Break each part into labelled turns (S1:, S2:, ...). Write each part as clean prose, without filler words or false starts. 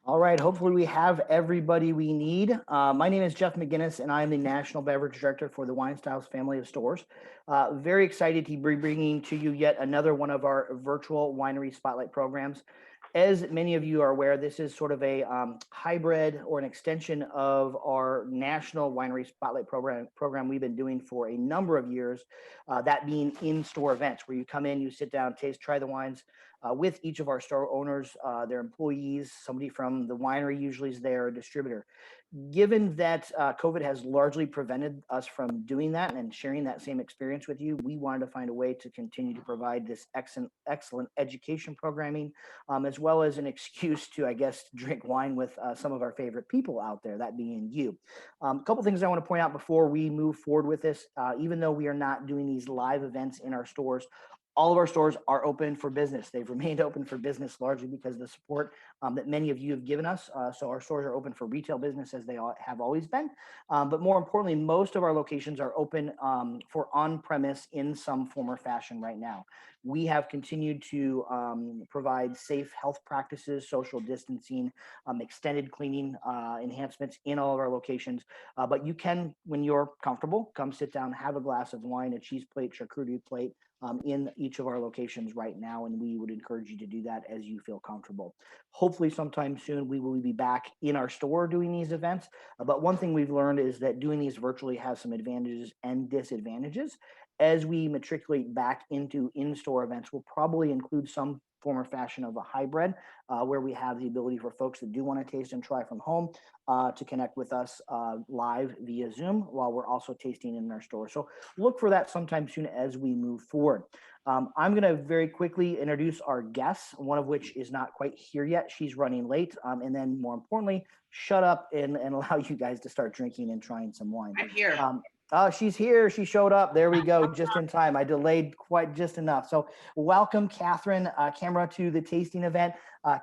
S1: All right, hopefully we have everybody we need. My name is Jeff McGinnis, and I'm the National Beverage Director for the WineStyles family of stores. Very excited to be bringing to you yet another one of our virtual winery spotlight programs. As many of you are aware, this is sort of a hybrid or an extension of our national winery spotlight program we've been doing for a number of years. That being in-store events where you come in, you sit down, taste, try the wines with each of our store owners, their employees, somebody from the winery usually is there, a distributor. Given that COVID has largely prevented us from doing that and sharing that same experience with you, we wanted to find a way to continue to provide this excellent education programming, as well as an excuse to, I guess, drink wine with some of our favorite people out there, that being you. A couple things I want to point out before we move forward with this. Even though we are not doing these live events in our stores, all of our stores are open for business. They've remained open for business largely because of the support that many of you have given us. So our stores are open for retail business as they have always been. But more importantly, most of our locations are open for on-premise in some form or fashion right now. We have continued to provide safe health practices, social distancing, extended cleaning enhancements in all of our locations. But you can, when you're comfortable, come sit down, have a glass of wine, a cheese plate, charcuterie plate, in each of our locations right now, and we would encourage you to do that as you feel comfortable. Hopefully sometime soon we will be back in our store doing these events, but one thing we've learned is that doing these virtually has some advantages and disadvantages. As we matriculate back into in-store events, we'll probably include some form or fashion of a hybrid where we have the ability for folks that do want to taste and try from home to connect with us live via Zoom while we're also tasting in our store. So look for that sometime soon as we move forward. I'm going to very quickly introduce our guests, one of which is not quite here yet. She's running late. And then more importantly, shut up and allow you guys to start drinking and trying some wine.
S2: I'm here.
S1: Oh, she's here. She showed up. There we go. Just in time. I delayed quite just enough. So welcome, Catherine Camera, to the tasting event.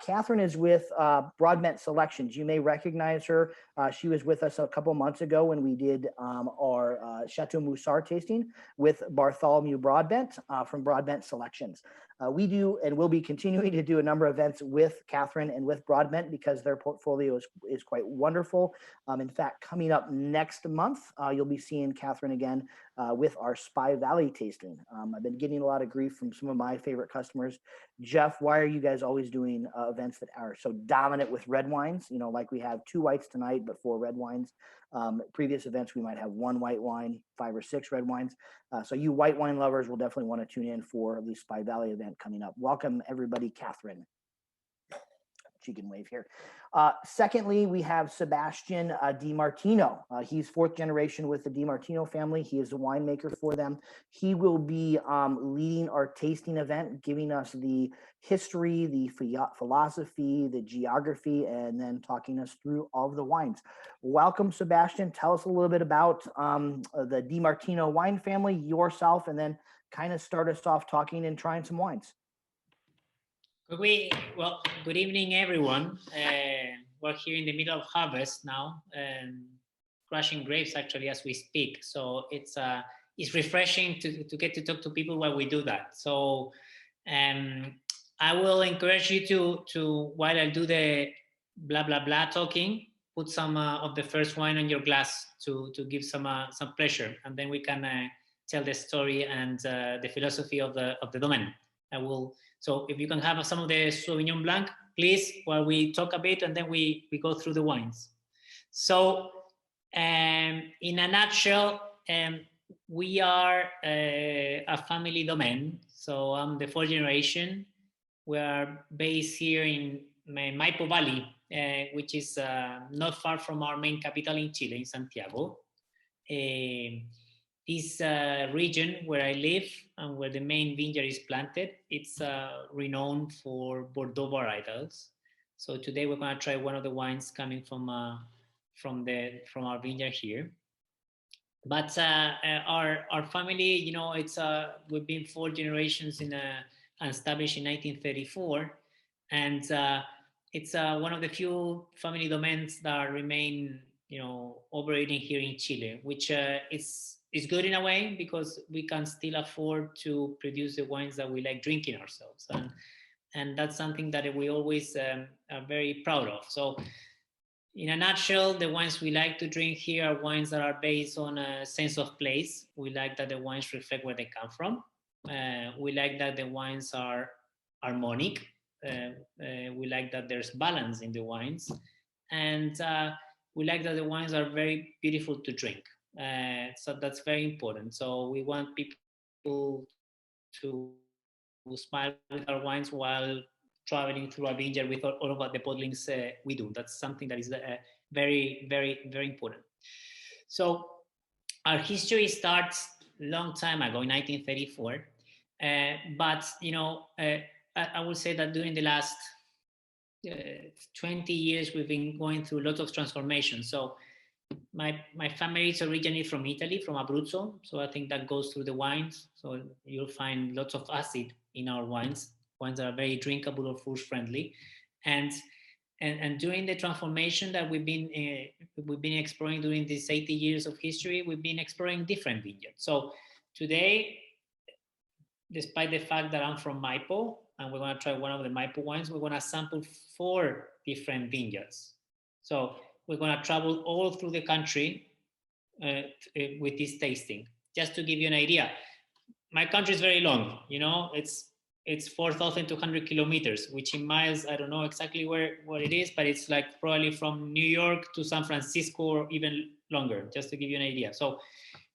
S1: Catherine is with Broadbent Selections. You may recognize her. She was with us a couple months ago when we did our Chateau Moussard tasting with Bartholomew Broadbent from Broadbent Selections. We do and will be continuing to do a number of events with Catherine and with Broadbent because their portfolio is quite wonderful. In fact, coming up next month, you'll be seeing Catherine again with our Spy Valley tasting. I've been getting a lot of grief from some of my favorite customers. Jeff, why are you guys always doing events that are so dominant with red wines? You know, like we have 2 whites tonight, but 4 red wines. Previous events, we might have 1 white wine, 5 or 6 red wines. So you white wine lovers will definitely want to tune in for the Spy Valley event coming up. Welcome, everybody, Catherine. She can wave here. Secondly, we have Sebastián De Martino. He's 4th generation with the De Martino family. He is a winemaker for them. He will be leading our tasting event, giving us the history, the philosophy, the geography, and then talking us through all of the wines. Welcome, Sebastián. Tell us a little bit about the De Martino wine family, yourself, and then kind of start us off talking and trying some wines.
S2: Well, good evening, everyone. We're here in the middle of harvest now, crushing grapes actually as we speak. So it's refreshing to get to talk to people while we do that. So I will encourage you to while I do the blah blah blah talking, put some of the first wine on your glass to give some pleasure, and then we can tell the story and the philosophy of the domain. I will. So if you can have some of the Sauvignon Blanc, please, while we talk a bit, and then we go through the wines. So in a nutshell, we are a family domain. So I'm the 4th generation. We are based here in Maipo Valley, which is not far from our main capital in Chile, in Santiago. This region where I live and where the main vineyard is planted, it's renowned for Bordeaux varietals. So today we're going to try one of the wines coming from our vineyard here. But our family, you know, it's we've been 4 generations established in 1934, and it's one of the few family domains that remain, you know, operating here in Chile, which is good in a way because we can still afford to produce the wines that we like drinking ourselves. and that's something that we always are very proud of. So in a nutshell, the wines we like to drink here are wines that are based on a sense of place. We like that the wines reflect where they come from. We like that the wines are harmonic. We like that there's balance in the wines. And we like that the wines are very beautiful to drink. So that's very important. So we want people to smile with our wines while traveling through a vineyard with all of the bottlings we do. That's something that is very, very, very important. So our history starts a long time ago, in 1934. But, I would say that during the last 20 years, we've been going through lots of transformations. So my family is originally from Italy, from Abruzzo. So I think that goes through the wines. So you'll find lots of acid in our wines that are very drinkable or food friendly. And during the transformation that we've been exploring during these 80 years of history, we've been exploring different vineyards. So today, despite the fact that I'm from Maipo and we're going to try one of the Maipo wines, we're going to sample 4 different vineyards. So we're going to travel all through the country with this tasting. Just to give you an idea, my country is very long. It's 4,200 kilometers, which in miles, I don't know exactly what it is, but it's like probably from New York to San Francisco or even longer, just to give you an idea. So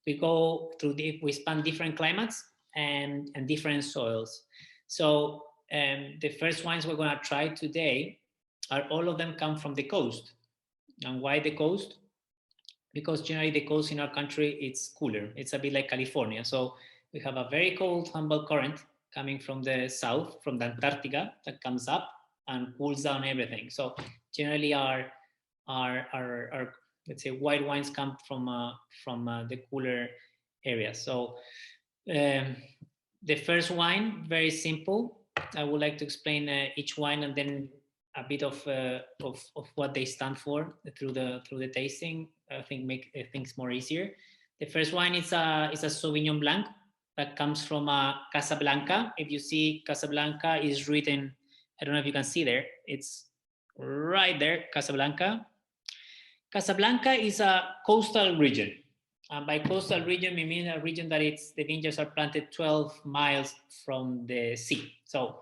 S2: we go through, we span different climates and different soils. So the first wines we're going to try today are all of them come from the coast. And why the coast? Because generally the coast in our country, it's cooler. It's a bit like California. So we have a very cold Humboldt current coming from the south, from the Antarctica, that comes up and cools down everything. So generally our let's say white wines come from the cooler area. So the first wine, very simple. I would like to explain each wine and then a bit of what they stand for through the tasting. I think make things more easier. The first wine is a Sauvignon Blanc that comes from Casablanca. If you see, Casablanca is written, I don't know if you can see there, it's right there, Casablanca. Casablanca is a coastal region. And by coastal region, we mean a region that the vineyards are planted 12 miles from the sea. So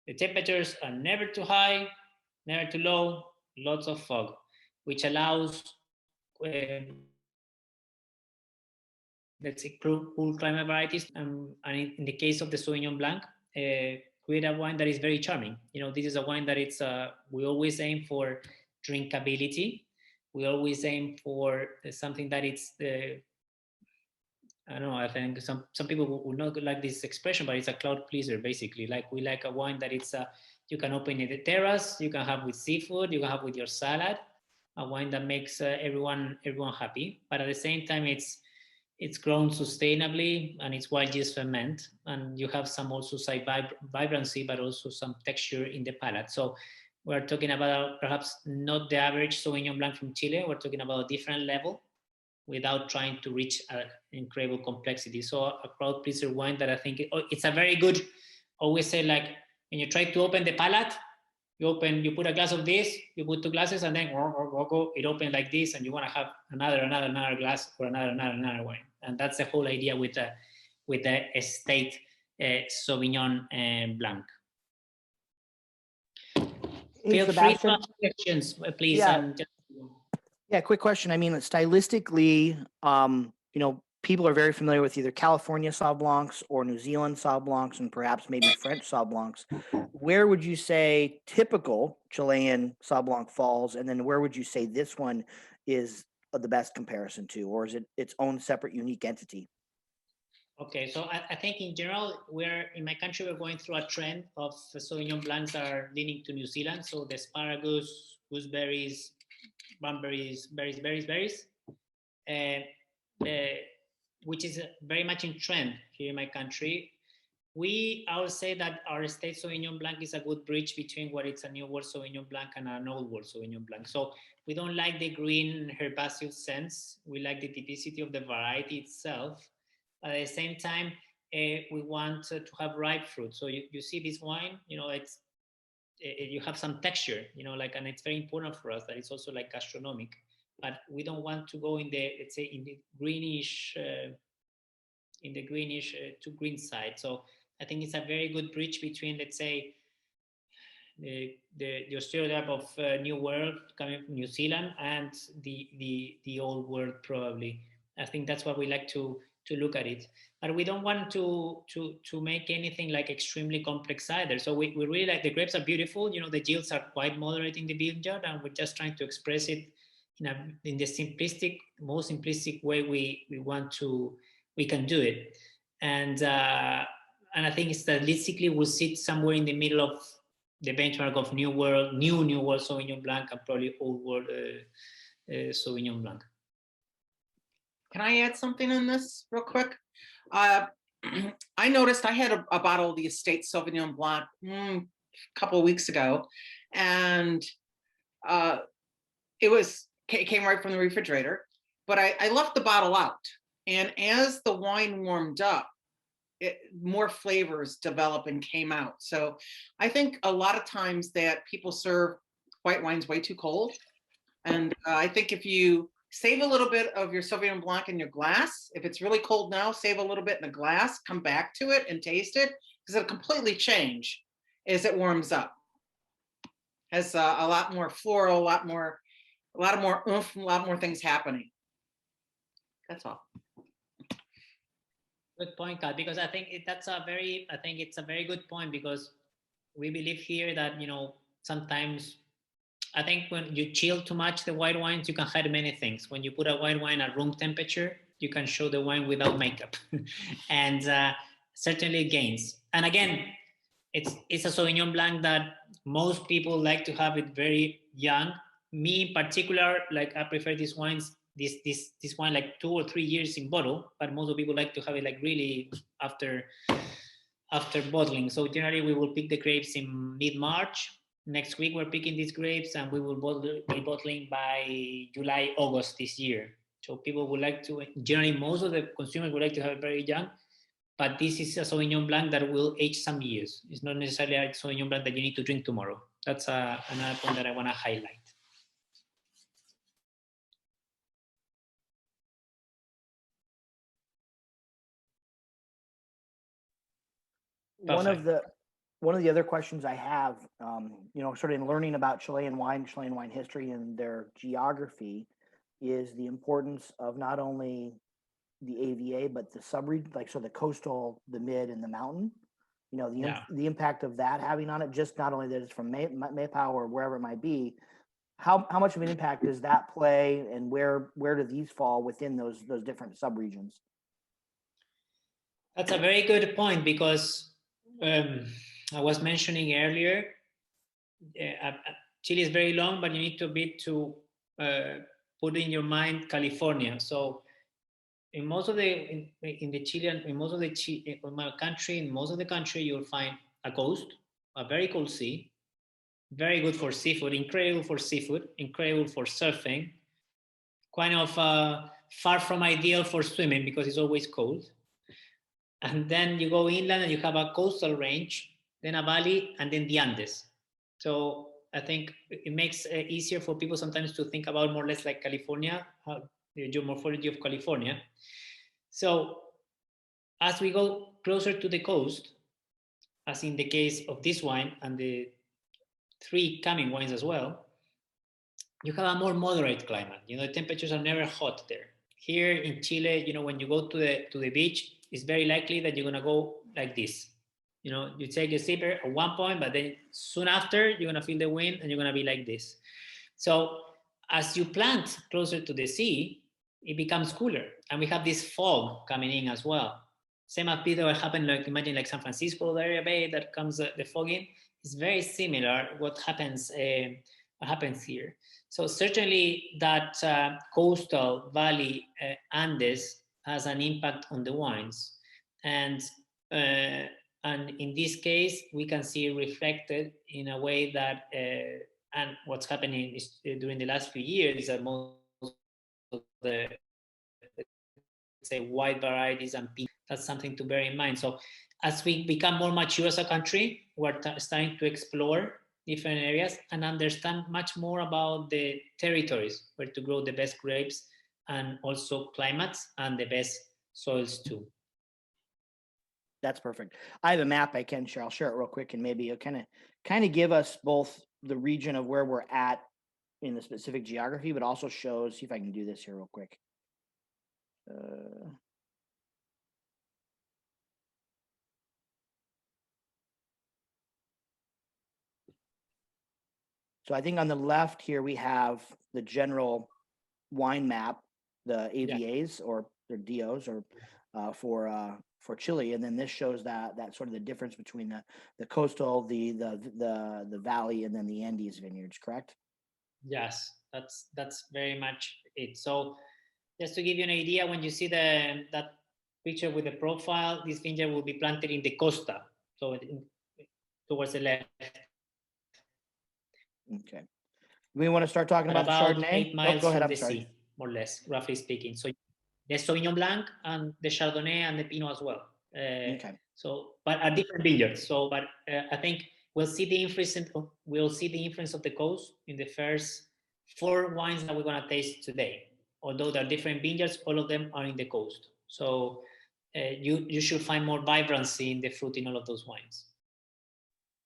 S2: the temperatures are never too high, never too low, lots of fog, which allows, let's say, cool climate varieties. And in the case of the Sauvignon Blanc, create a wine that is very charming. This is a wine that we always aim for drinkability. We always aim for something that it's I don't know, I think some people will not like this expression, but it's a crowd pleaser, basically. Like, we like a wine that you can open in the terrace, you can have with seafood, you can have with your salad, a wine that makes everyone happy. But at the same time, it's grown sustainably and it's wild yeast ferment, and you have some also side vibrancy, but also some texture in the palate. So we're talking about perhaps not the average Sauvignon Blanc from Chile. We're talking about a different level without trying to reach an incredible complexity. So a crowd pleaser wine that I think it's a very good, always say, like, when you try to open the palate, you put a glass of this, you put 2 glasses, and then it opens like this, and you want to have another glass or another wine. And that's the whole idea with the estate Sauvignon Blanc.
S1: Hey,
S2: Feel free to ask questions, please.
S1: Yeah, quick question. I mean, stylistically, people are very familiar with either California Sauv Blancs or New Zealand Sauv Blancs and perhaps maybe French Sauv Blancs. Where would you say typical Chilean Sauv Blanc falls? And then where would you say this one is the best comparison to, or is it its own separate unique entity?
S2: Okay, so I think in general, in my country, we're going through a trend of Sauvignon Blancs are leaning to New Zealand. So the asparagus, gooseberries, bunberries, berries, which is very much in trend here in my country. I would say that our estate Sauvignon Blanc is a good bridge between what is a New World Sauvignon Blanc and an Old World Sauvignon Blanc. So we don't like the green herbaceous scents. We like the typicity of the variety itself. At the same time, we want to have ripe fruit. So you see this wine, you have some texture, like, and it's very important for us that it's also like gastronomic, but we don't want to go in the, let's say, in the greenish to green side. So I think it's a very good bridge between, let's say, the stereotype of New World coming from New Zealand and the old world, probably. I think that's what we like to look at it, but we don't want to make anything like extremely complex either. So we really like, the grapes are beautiful, the yields are quite moderate in the vineyard, and we're just trying to express it in the most simplistic way we can do it. And I think stylistically we'll sit somewhere in the middle of the benchmark of new world Sauvignon Blanc, and probably old world Sauvignon Blanc.
S3: Can I add something on this real quick? I noticed I had a bottle of the Estate Sauvignon Blanc a couple of weeks ago, and it came right from the refrigerator, but I left the bottle out. And as the wine warmed up, more flavors developed and came out. So I think a lot of times that people serve white wines way too cold. And I think if you save a little bit of your Sauvignon Blanc in your glass, if it's really cold now, save a little bit in the glass, come back to it and taste it, because it'll completely change as it warms up. Has a lot more floral, a lot more oomph, a lot more things happening. That's all.
S2: Good point, Kat, because I think it's a very good point, because we believe here that, sometimes I think when you chill too much the white wines, you can hide many things. When you put a white wine at room temperature, you can show the wine without makeup, and certainly gains. And again, it's a Sauvignon Blanc that most people like to have it very young. Me in particular, like, I prefer these wines, this wine like 2 or 3 years in bottle, but most of people like to have it like really after bottling. So generally we will pick the grapes in mid-March. Next week we're picking these grapes, and we will be bottling by July, August this year. So people would like to, generally most of the consumers would like to have it very young, but this is a Sauvignon Blanc that will age some years. It's not necessarily a Sauvignon Blanc that you need to drink tomorrow. That's another point that I want to highlight.
S1: Perfect. One of the other questions I have, sort of in learning about Chilean wine history and their geography, is the importance of not only the AVA, but the subregion, like, so the coastal, the mid, and the mountain. The impact of that having on it, just not only that it's from Maipo or wherever it might be. How much of an impact does that play, and where do these fall within those different subregions?
S2: That's a very good point, because I was mentioning earlier, Chile is very long, but you need to put in your mind California. So in most of the country, you'll find a coast, a very cold sea, very good for seafood, incredible for seafood, incredible for surfing, kind of far from ideal for swimming because it's always cold. And then you go inland and you have a coastal range, then a valley, and then the Andes. So I think it makes it easier for people sometimes to think about more or less like California, the geomorphology of California. So as we go closer to the coast, as in the case of this wine and the 3 coming wines as well, you have a more moderate climate. The temperatures are never hot there. Here in Chile, when you go to the beach, it's very likely that you're gonna go like this. You take a sipper at one point, but then soon after, you're gonna feel the wind and you're gonna be like this. So as you plant closer to the sea, it becomes cooler. And we have this fog coming in as well. Same as what happened, like imagine like San Francisco, the area bay that comes the fog in. It's very similar what happens here. So certainly that coastal valley Andes has an impact on the wines. And in this case, we can see it reflected in a way that, and what's happening is, during the last few years, is that most of the, let's say, white varieties and pink that's something to bear in mind. So as we become more mature as a country, we're starting to explore different areas and understand much more about the territories where to grow the best grapes, and also climates and the best soils too.
S1: That's perfect. I have a map I can share. I'll share it real quick, and maybe you'll kind of give us both the region of where we're at in the specific geography, but also shows. See if I can do this here real quick. So I think on the left here we have the general wine map, the AVAs or their DOs, or for Chile, and then this shows that sort of the difference between the coastal, the valley, and then the Andes vineyards. Correct?
S2: Yes, that's very much it. So just to give you an idea, when you see that picture with the profile, this vineyard will be planted in the costa, so towards the left.
S1: Okay. We want to start talking about the Chardonnay.
S2: 8 miles
S1: go ahead.
S2: from
S1: I'm
S2: the
S1: sorry.
S2: sea, more or less, roughly speaking. So the Sauvignon Blanc and the Chardonnay and the Pinot as well.
S1: Okay.
S2: So, but at different vineyards. So, but I think we'll see the influence of the coast in the first 4 wines that we're going to taste today. Although they're different vineyards, all of them are in the coast. So you should find more vibrancy in the fruit in all of those wines.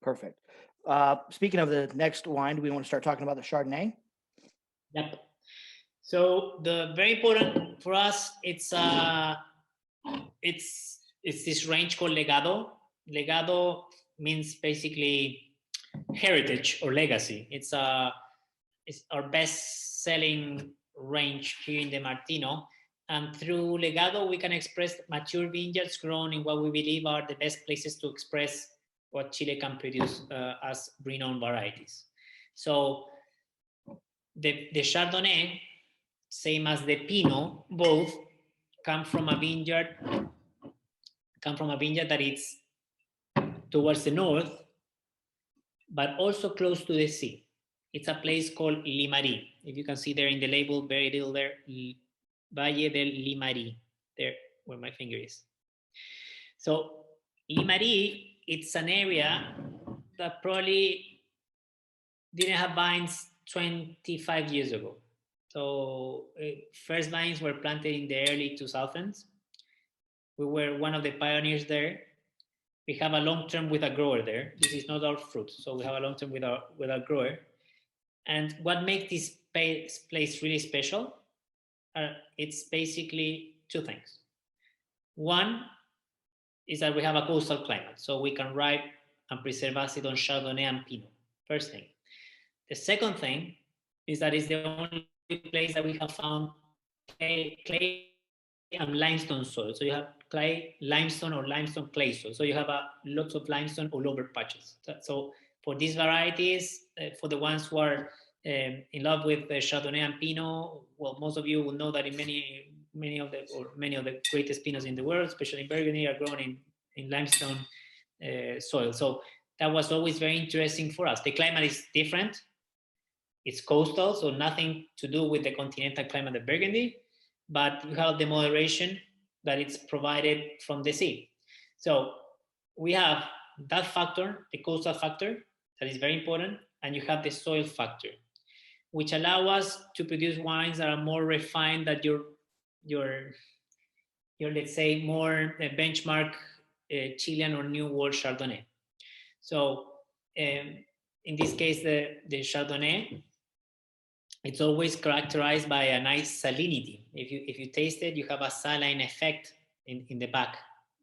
S1: Perfect. Speaking of the next wine, do we want to start talking about the Chardonnay?
S2: Yep. So the very important for us, it's this range called Legado. Legado means basically heritage or legacy. It's our best-selling range here in the Martino. And through Legado, we can express mature vineyards grown in what we believe are the best places to express what Chile can produce as renowned varieties. So the Chardonnay, same as the Pinot, both come from a vineyard that is towards the north, but also close to the sea. It's a place called Limarí. If you can see there in the label, very little there, Valle del Limarí, there where my finger is. So Limarí, it's an area that probably didn't have vines 25 years ago. So first vines were planted in the early 2000s. We were one of the pioneers there. We have a long term with a grower there. This is not our fruit, so we have a long term with our grower. And what makes this place really special? It's basically 2 things. One is that we have a coastal climate, so we can ripe and preserve acid on Chardonnay and Pinot. First thing. The second thing is that it's the only place that we have found clay and limestone soil. So you have clay, limestone, or limestone clay soil. So you have lots of limestone all over patches. So for these varieties, for the ones who are in love with Chardonnay and Pinot, well, most of you will know that in many of the greatest Pinots in the world, especially in Burgundy, are grown in limestone soil. So that was always very interesting for us. The climate is different. It's coastal, so nothing to do with the continental climate of Burgundy, but you have the moderation that it's provided from the sea. So we have that factor, the coastal factor, that is very important, and you have the soil factor, which allow us to produce wines that are more refined than your let's say more benchmark Chilean or New World Chardonnay. So in this case, the Chardonnay, it's always characterized by a nice salinity. If you taste it, you have a saline effect in the back.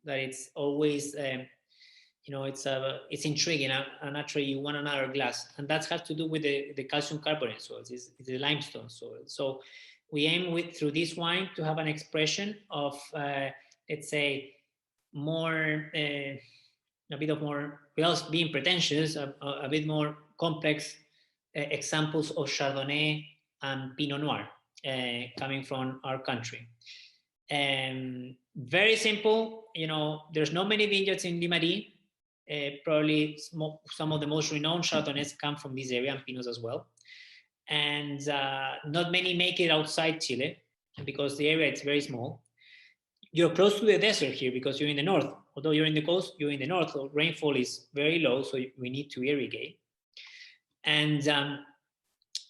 S2: That it's always, it's intriguing. And actually, you want another glass, and that has to do with the calcium carbonate soils. It's the limestone soil. So we aim through this wine to have an expression of, let's say, more. A bit of more, without being pretentious, a bit more complex examples of Chardonnay and Pinot Noir coming from our country. Very simple, there's not many vineyards in Limarí. Probably some of the most renowned Chardonnays come from this area, and Pinots as well. And not many make it outside Chile because the area is very small. you're close to the desert here because you're in the north. Although you're in the coast, you're in the north, so rainfall is very low, so we need to irrigate. And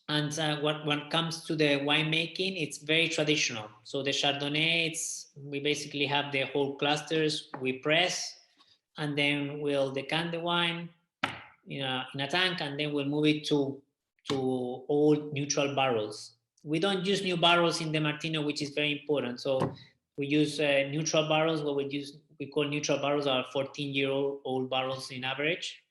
S2: when it comes to the winemaking, it's very traditional. So the Chardonnay, we basically have the whole clusters, we press, and then we'll decant the wine in a tank, and then we'll move it to old neutral barrels. We don't use new barrels in the Martino, which is very important. So we use neutral barrels. What we call neutral barrels are 14-year-old barrels in average,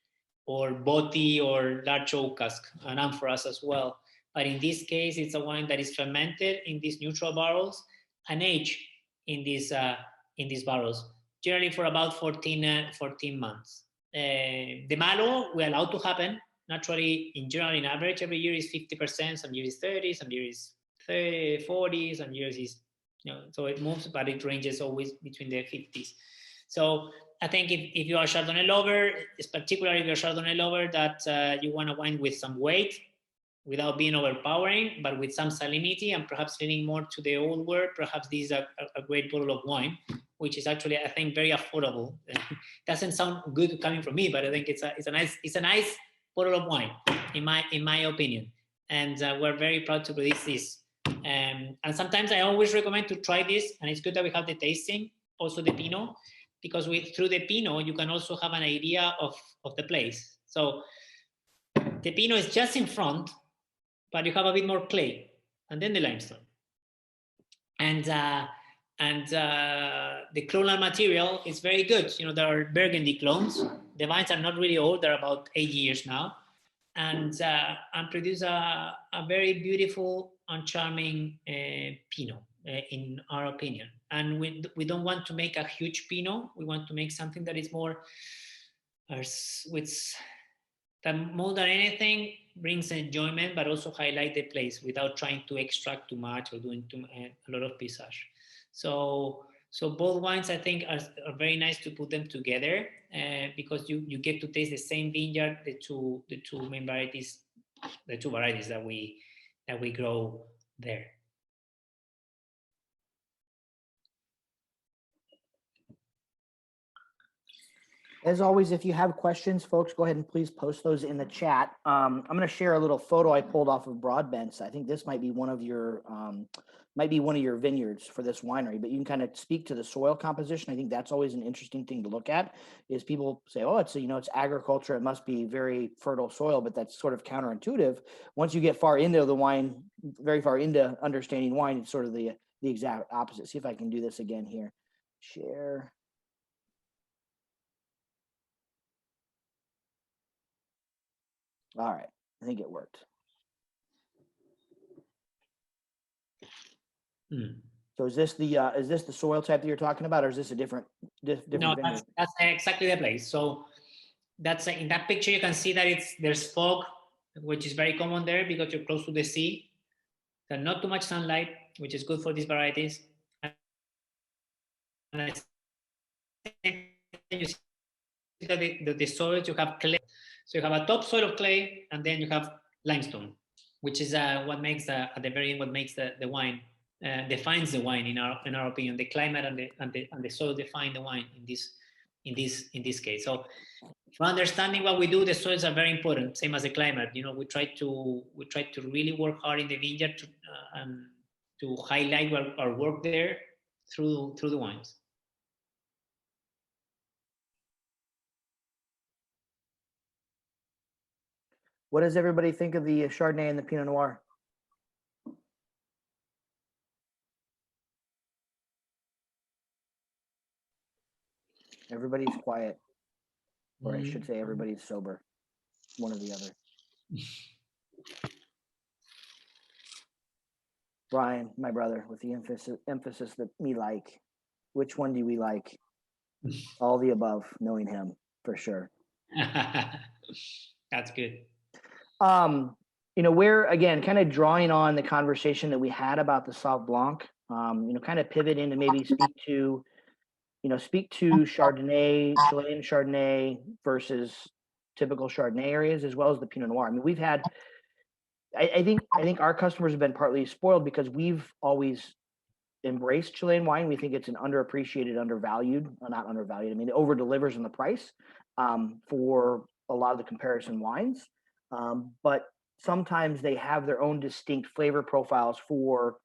S2: or botti or large oak cask, and amphoras as well. But in this case, it's a wine that is fermented in these neutral barrels and aged in these barrels, generally for about 14 months. The malo, we allow to happen. Naturally, in general, in average, every year is 50%, some years is 30, some years is 30, 40, some years is, so it moves, but it ranges always between the 50s. So I think if you are a Chardonnay lover, it's particularly if you're a Chardonnay lover, that you want a wine with some weight, without being overpowering, but with some salinity and perhaps leaning more to the old word, perhaps this is a great bottle of wine, which is actually, I think, very affordable. It doesn't sound good coming from me, but I think it's a nice bottle of wine, in my opinion. And we're very proud to release this. And sometimes I always recommend to try this, and it's good that we have the tasting, also the Pinot, because through the Pinot, you can also have an idea of the place. So the Pinot is just in front, but you have a bit more clay, and then the limestone. And the clonal material is very good. There are Burgundy clones. The vines are not really old; they're about 8 years now, and produce a very beautiful and charming Pinot, in our opinion. And we don't want to make a huge Pinot. We want to make something that is more, that more than anything brings enjoyment, but also highlight the place without trying to extract too much or doing a lot of pisage. So both wines, I think, are very nice to put them together, because you get to taste the same vineyard, the two main varieties, the two varieties that we grow there.
S1: As always, if you have questions, folks, go ahead and please post those in the chat. I'm going to share a little photo I pulled off of Broadbent. I think this might be one of your vineyards for this winery, but you can kind of speak to the soil composition. I think that's always an interesting thing to look at. Is people say, oh, it's agriculture, it must be very fertile soil, but that's sort of counterintuitive. Once you get far into the wine, very far into understanding wine, it's sort of the exact opposite. See if I can do this again here. Share. All right, I think it worked. So is this the soil type that you're talking about, or is this a different
S2: No, that's exactly the place. So that's in that picture you can see that there's fog, which is very common there because you're close to the sea. So not too much sunlight, which is good for these varieties. And you see that the soils, you have clay. So you have a topsoil of clay, and then you have limestone, which is what makes at the very end what makes the wine, defines the wine in our opinion. The climate and the soil define the wine in this case. So for understanding what we do, the soils are very important, same as the climate. We try to really work hard in the vineyard to highlight our work there through the wines.
S1: What does everybody think of the Chardonnay and the Pinot Noir? Everybody's quiet, or I should say everybody's sober, one or the other. Brian, my brother, with the emphasis that me like. Which one do we like? All the above, knowing him for sure.
S2: That's good.
S1: We're again kind of drawing on the conversation that we had about the Sauv Blanc. Kind of pivot into maybe speak to Chardonnay, Chilean Chardonnay versus typical Chardonnay areas, as well as the Pinot Noir. I mean, we've had. I think our customers have been partly spoiled because we've always embrace Chilean wine. We think it's an underappreciated, undervalued, not undervalued. I mean, it over delivers in the price for a lot of the comparison wines. But sometimes they have their own distinct flavor profiles for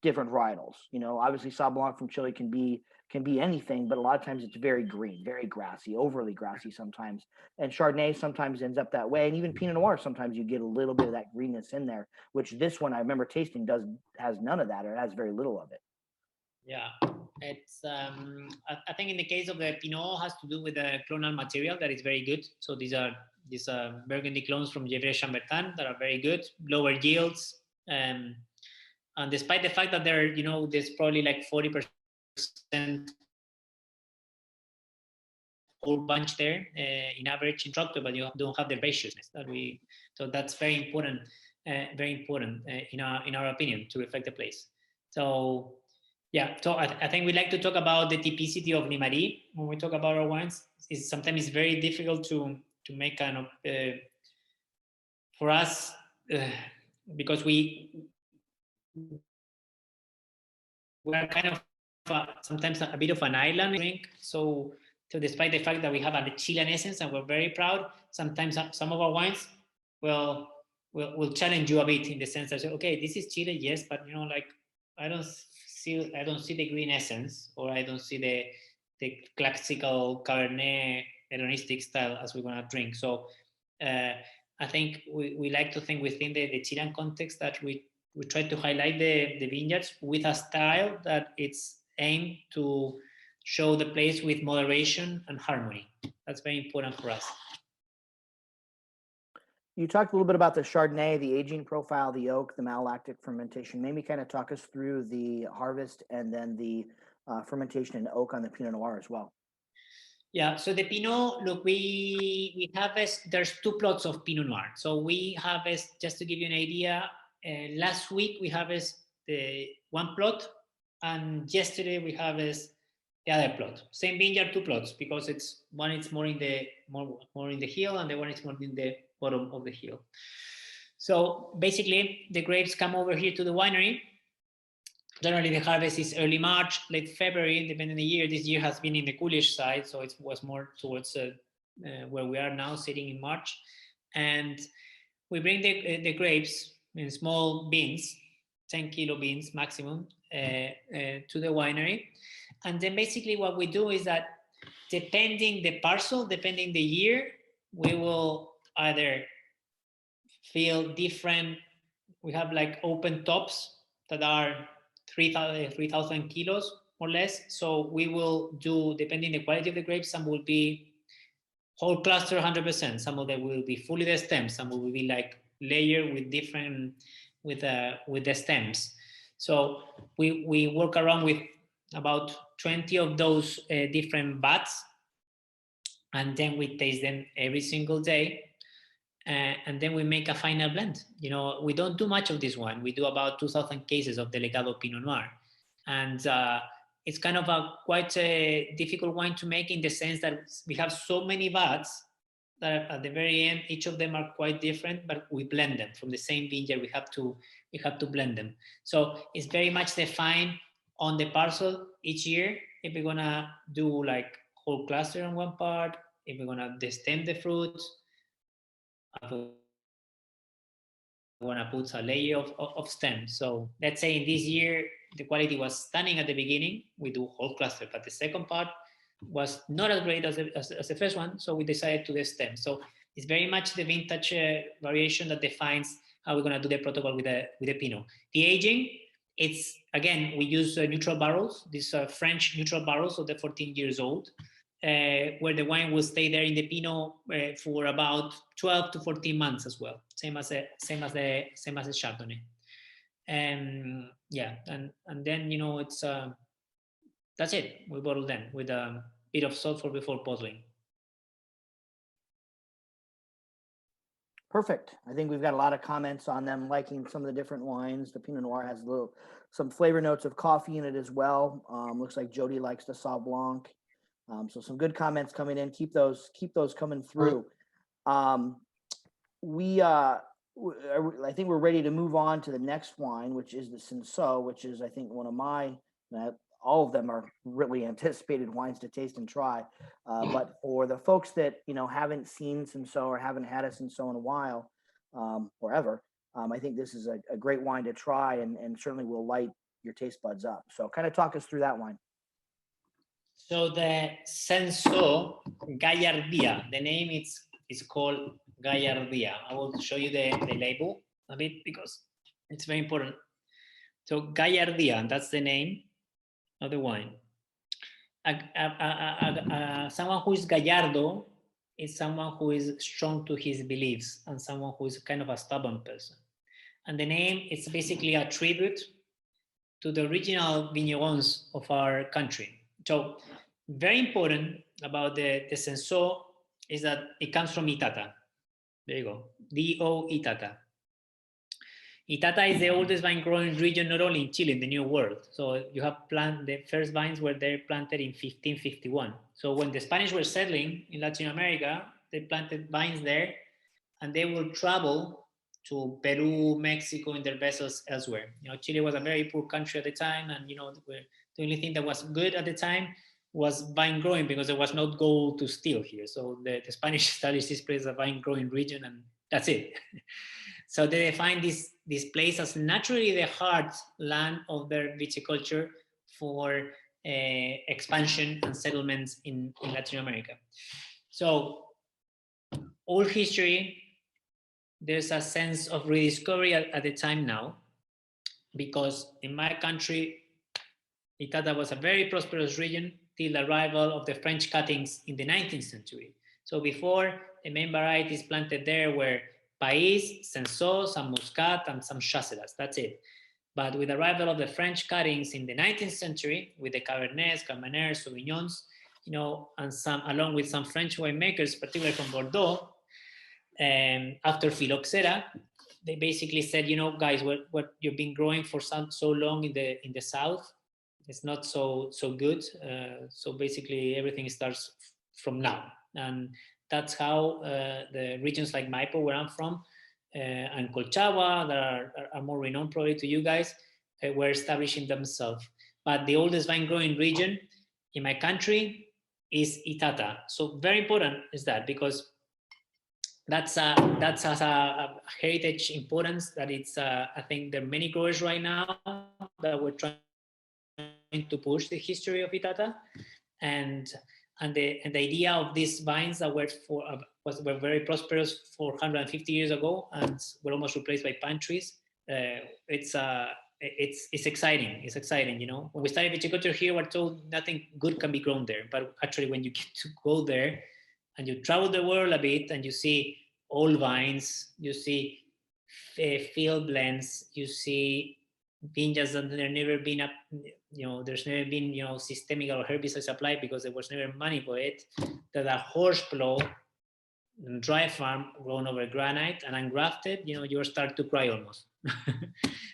S1: different varietals. You know, obviously Sauvignon from Chile can be anything, but a lot of times it's very green, very grassy, overly grassy sometimes. And Chardonnay sometimes ends up that way. And even Pinot Noir, sometimes you get a little bit of that greenness in there, which this one I remember tasting has none of that, or it has very little of it.
S2: Yeah, it's I think in the case of the Pinot has to do with the clonal material that is very good. So these are Burgundy clones from Gevrey Chambertin that are very good, lower yields. And despite the fact that they're, you know, there's probably like 40% whole bunch there in average in Trocto, but you don't have the graciousness that we. So that's very important in our opinion to reflect the place. So yeah, so I think we like to talk about the typicity of Limari when we talk about our wines. Sometimes it's very difficult to make kind of for us because we're kind of sometimes a bit of an island drink. So despite the fact that we have a Chilean essence and we're very proud, sometimes some of our wines will challenge you a bit in the sense that, okay, this is Chile, yes, but you know, like I don't see the green essence, or I don't see the classical Cabernet hedonistic style as we're gonna drink. So I think we like to think within the Chilean context that we try to highlight the vineyards with a style that it's aimed to show the place with moderation and harmony. That's very important for us.
S1: You talked a little bit about the Chardonnay, the aging profile, the oak, the malolactic fermentation. Maybe kind of talk us through the harvest and then the fermentation in oak on the Pinot Noir as well.
S2: Yeah, so the Pinot, look, we harvest, there's 2 plots of Pinot Noir. So we harvest, just to give you an idea, last week we harvest the 1 plot, and yesterday we harvest the other plot. Same vineyard, 2 plots, because it's more in the hill, and the one is more in the bottom of the hill. So basically, the grapes come over here to the winery. Generally, the harvest is early March, late February, depending on the year. This year has been in the coolish side, so it was more towards where we are now, sitting in March. And we bring the grapes in small bins, 10-kilo bins maximum, to the winery. And then basically what we do is that depending the parcel, depending the year, we will either fill different, we have like open tops that are 3,000 kilos or less. So we will do, depending the quality of the grapes, some will be whole cluster 100%. Some of them will be fully the stems. Some will be like layered with different, with the stems. So we work around with about 20 of those different vats, and then we taste them every single day. And then we make a final blend. You know, we don't do much of this wine. We do about 2,000 cases of Delicado Pinot Noir. And it's kind of quite a difficult wine to make, in the sense that we have so many vats that at the very end, each of them are quite different, but we blend them from the same vineyard. We have to blend them. So it's very much defined on the parcel each year. If we're gonna do like whole cluster on one part, if we're gonna destem the fruits, we're gonna put a layer of stems. So let's say in this year, the quality was stunning at the beginning. We do whole cluster, but the second part was not as great as the first one. So we decided to do stem. So it's very much the vintage variation that defines how we're gonna do the protocol with the Pinot. The aging, it's, again, we use neutral barrels. These are French neutral barrels, so they're 14 years old, where the wine will stay there in the Pinot for about 12 to 14 months as well. Same as the Chardonnay. Yeah, and then, you know, it's that's it. We bottle them with a bit of sulfur before bottling.
S1: Perfect. I think we've got a lot of comments on them liking some of the different wines. The Pinot Noir has some flavor notes of coffee in it as well. Looks like Jody likes the Sauv Blanc. So some good comments coming in. Keep those coming through. I think we're ready to move on to the next wine, which is the Cinsault, which is, I think, one of my That all of them are really anticipated wines to taste and try. But for the folks that haven't seen Cinsault or haven't had a Cinsault in a while, or ever, I think this is a great wine to try, and certainly will light your taste buds up. So, kind of talk us through that wine.
S2: So the Cinsault Gallardia, the name is called Gallardia. I will show you the label a bit because it's very important. So Gallardia, that's the name of the wine. Someone who is gallardo is someone who is strong to his beliefs and someone who is kind of a stubborn person. And the name is basically a tribute to the original vignerons of our country. So very important about the Cinsault is that it comes from Itata. There you go, D-O Itata. Itata is the oldest vine growing region, not only in Chile, in the New World. So you have the first vines were there planted in 1551. So when the Spanish were settling in Latin America, they planted vines there and they would travel to Peru, Mexico in their vessels elsewhere. Chile was a very poor country at the time. And, the only thing that was good at the time was vine growing because there was no gold to steal here. So the Spanish established this place as a vine growing region and that's it. So they define this place as naturally the heartland of their viticulture for expansion and settlements in Latin America. So all history, there's a sense of rediscovery at the time now, because in my country, Itata was a very prosperous region till the arrival of the French cuttings in the 19th century. So before, the main varieties planted there were Pais, Cinsault, some Muscat, and some Chasselas. That's it. But with the arrival of the French cuttings in the 19th century, with the Cabernets, Carmeners, Sauvignons, and along with some French winemakers, particularly from Bordeaux, after Phylloxera, they basically said, guys, what you've been growing for so long in the south, it's not so good. So basically, everything starts from now, and that's how the regions like Maipo, where I'm from, and Colchagua, that are more renowned probably to you guys, were establishing themselves. But the oldest vine growing region in my country is Itata. So very important is that, because that's has a heritage importance that it's, I think there are many growers right now that we're trying to push the history of Itata, and the idea of these vines that were very prosperous 450 years ago and were almost replaced by pine trees. It's exciting. It's exciting, When we started viticulture here, we're told nothing good can be grown there. But actually, when you get to go there and you travel the world a bit and you see old vines, you see field blends, you see vineyards that there never been there's never been systemic or herbicide applied because there was never money for it, that are horse plow, dry farm grown over granite and ungrafted, you start to cry almost.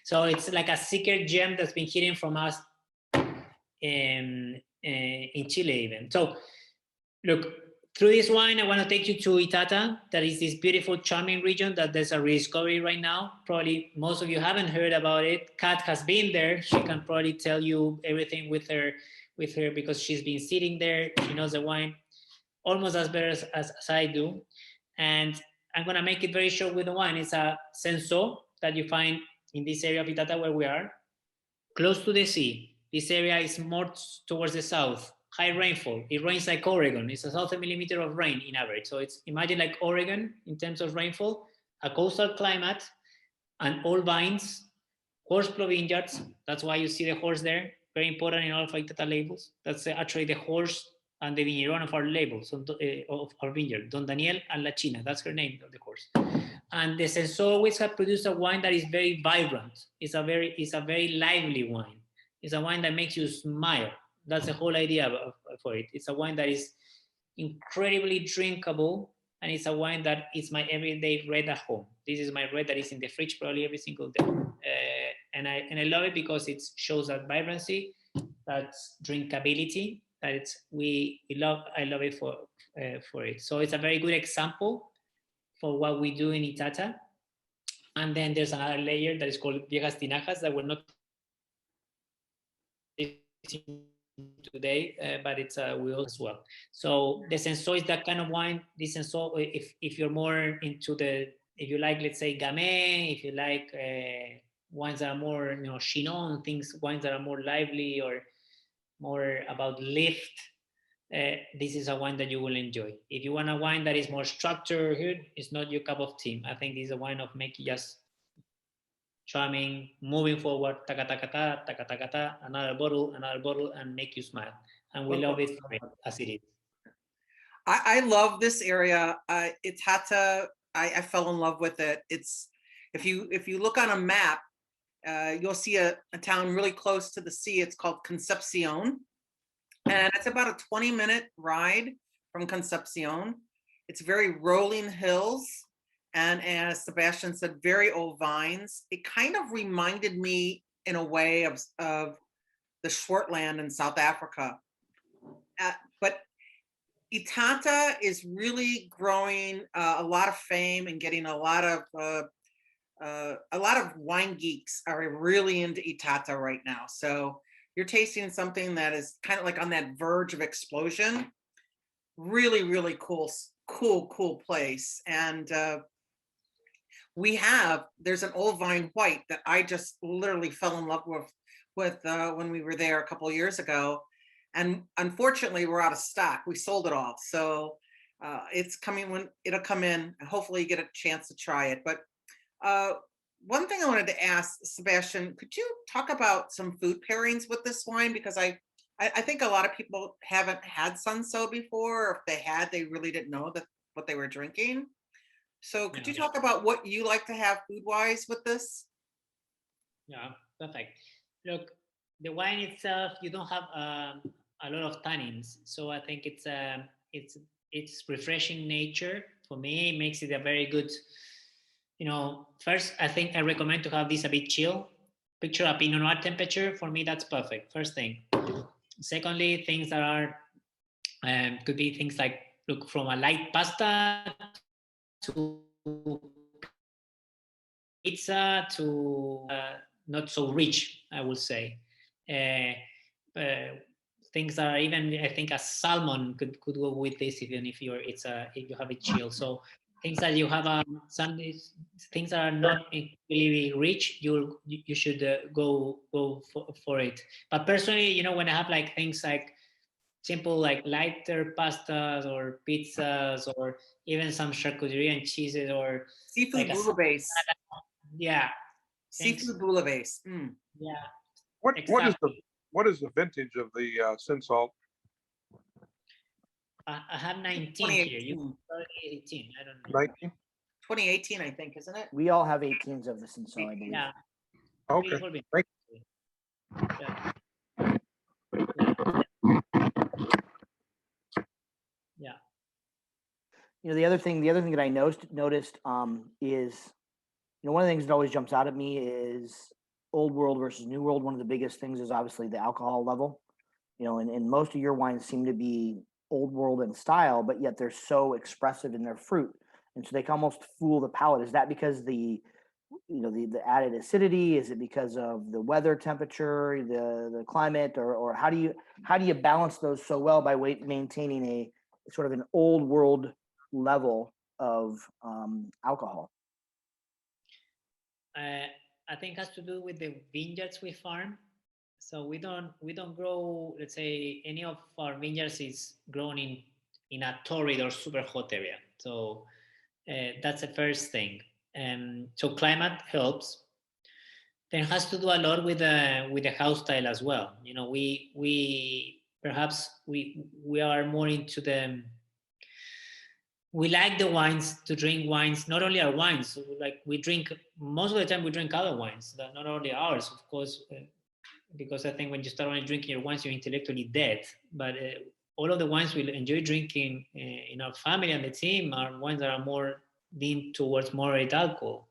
S2: So it's like a secret gem that's been hidden from us in Chile even. So look, through this wine, I want to take you to Itata. That is this beautiful, charming region that there's a rediscovery right now. Probably most of you haven't heard about it. Kat has been there. She can probably tell you everything with her because she's been sitting there. She knows the wine almost as better as I do. And I'm going to make it very short with the wine. It's a Cinsault that you find in this area of Itata where we are, close to the sea. This area is more towards the south. High rainfall. It rains like Oregon. It's 1,000 millimeters of rain in average. So it's, imagine like Oregon in terms of rainfall, a coastal climate, and all vines, horse plow vineyards. That's why you see the horse there. Very important in all of Itata labels. That's actually the horse and the vigneron of our labels, of our vineyard, Don Daniel and La China. That's her name of the horse. And the Cinsault always have produced a wine that is very vibrant. It's a very lively wine. It's a wine that makes you smile. That's the whole idea for it. It's a wine that is incredibly drinkable, and it's a wine that is my everyday red at home. This is my red that is in the fridge probably every single day, and I love it because it shows that vibrancy, that drinkability, that I love it for it. So it's a very good example for what we do in Itata. And then there's another layer that is called Viejas Tinajas that we're not today, but it's a wheel as well. So the Senso is that kind of wine. This Senso, if you're more into if you like, let's say Gamay, if you like wines that are more, Chinon, wines that are more lively or more about lift, this is a wine that you will enjoy. If you want a wine that is more structured, it's not your cup of tea. I think this is a wine of making just charming, moving forward, taka taka ta, taka taka ta, another bottle, and make you smile. And we love it for it as it is.
S3: I love this area. Itata, I fell in love with it. It's if you look on a map, you'll see a town really close to the sea. It's called Concepcion, and it's about a 20-minute ride from Concepcion. It's very rolling hills, and as Sebastian said, very old vines. It kind of reminded me in a way of the Swartland in South Africa. But Itata is really growing a lot of fame and getting a lot of wine geeks are really into Itata right now. So you're tasting something that is kind of like on that verge of explosion. Really, really cool place. And there's an old vine white that I just literally fell in love with when we were there a couple of years ago. And unfortunately, we're out of stock. We sold it all. So it's coming when it'll come in. Hopefully you get a chance to try it. But one thing I wanted to ask, Sebastian, could you talk about some food pairings with this wine? Because I think a lot of people haven't had Senso before, or if they had, they really didn't know what they were drinking. So could you talk about what you like to have food-wise with this?
S2: Yeah, perfect. Look, the wine itself, you don't have a lot of tannins, so I think it's refreshing nature. For me, it makes it a very good. First, I think I recommend to have this a bit chill. Picture a Pinot Noir temperature. For me, that's perfect. First thing. Secondly, things that are could be things like, look, from a light pasta to pizza to not so rich, I would say. Things that are even, I think, a salmon could go with this, even if you have it chill. So things that you have things that are not really rich, you should go for it. But personally, when I have like things like simple, like lighter pastas or pizzas or even some charcuterie and cheeses or
S3: seafood bouillabaisse.
S2: Yeah.
S3: Seafood bouillabaisse.
S2: Yeah.
S4: What is the vintage of the Senso?
S2: I have 19 here. You 18. I don't know.
S4: 19?
S3: 2018, I think, isn't it?
S1: We all have 18s of the Senso, I believe.
S2: Yeah.
S4: Okay. Thank you.
S2: Yeah.
S1: The other thing that I noticed is, one of the things that always jumps out at me is old world versus new world. One of the biggest things is obviously the alcohol level. And most of your wines seem to be old world in style, but yet they're so expressive in their fruit, and so they can almost fool the palate. Is that because the added acidity? Is it because of the weather, temperature, the climate, or how do you balance those so well by maintaining a sort of an old world level of alcohol?
S2: I think it has to do with the vineyards we farm. So we don't grow, let's say, any of our vineyards is grown in a torrid or super hot area. So that's the first thing. So climate helps. Then it has to do a lot with the house style as well. We perhaps we are more into we like the wines, to drink wines, not only our wines, like most of the time we drink other wines, not only ours, of course, because I think when you start only drinking your wines, you're intellectually dead. But all of the wines we enjoy drinking in our family and the team are wines that are more lean towards moderate alcohol.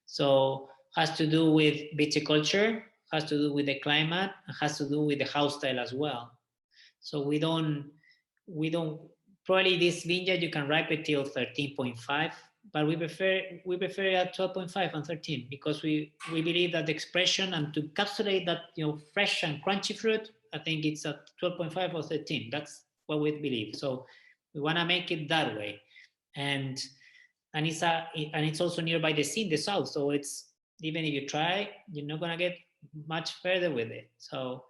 S2: So has to do with viticulture, has to do with the climate, and has to do with the house style as well. So we don't probably this vineyard you can ripe it till 13.5, but we prefer at 12.5 and 13 because we believe that the expression and to encapsulate that fresh and crunchy fruit, I think it's at 12.5 or 13. That's what we believe. So we want to make it that way. And it's also nearby the sea in the south. So it's, even if you try, you're not gonna get much further with it. So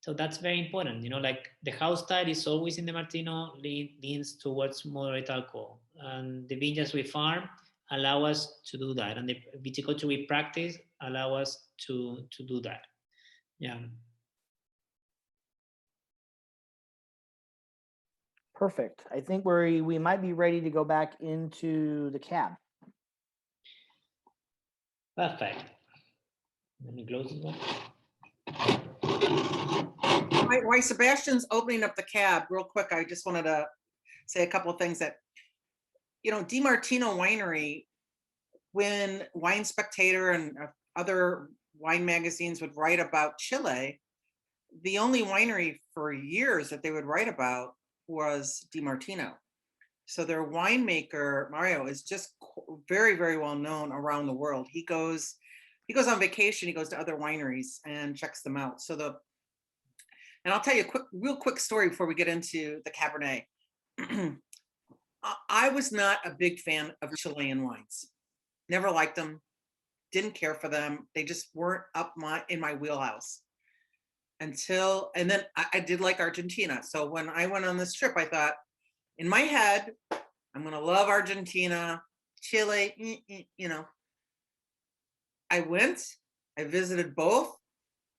S2: that's very important. Like the house style is always in the Martino leans towards moderate alcohol, and the vineyards we farm allow us to do that, and the viticulture we practice allow us to do that. Yeah.
S1: Perfect. I think we might be ready to go back into the cab.
S2: Perfect. Let me close it.
S3: While Sebastian's opening up the cab, real quick, I just wanted to say a couple of things that, De Martino Winery, when Wine Spectator and other wine magazines would write about Chile, the only winery for years that they would write about was De Martino. So their winemaker, Mario, is just very, very well known around the world. He goes on vacation, he goes to other wineries and checks them out. And I'll tell you a real quick story before we get into the Cabernet. I was not a big fan of Chilean wines. Never liked them, didn't care for them. They just weren't in my wheelhouse. And then I did like Argentina. So when I went on this trip, I thought, in my head, I'm gonna love Argentina, Chile, I visited both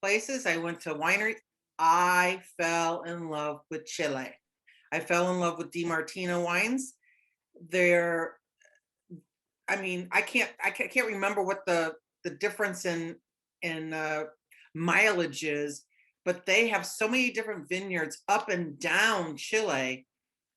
S3: places. I went to wineries. I fell in love with Chile. I fell in love with De Martino wines. I can't remember what the difference in mileage is, but they have so many different vineyards up and down Chile.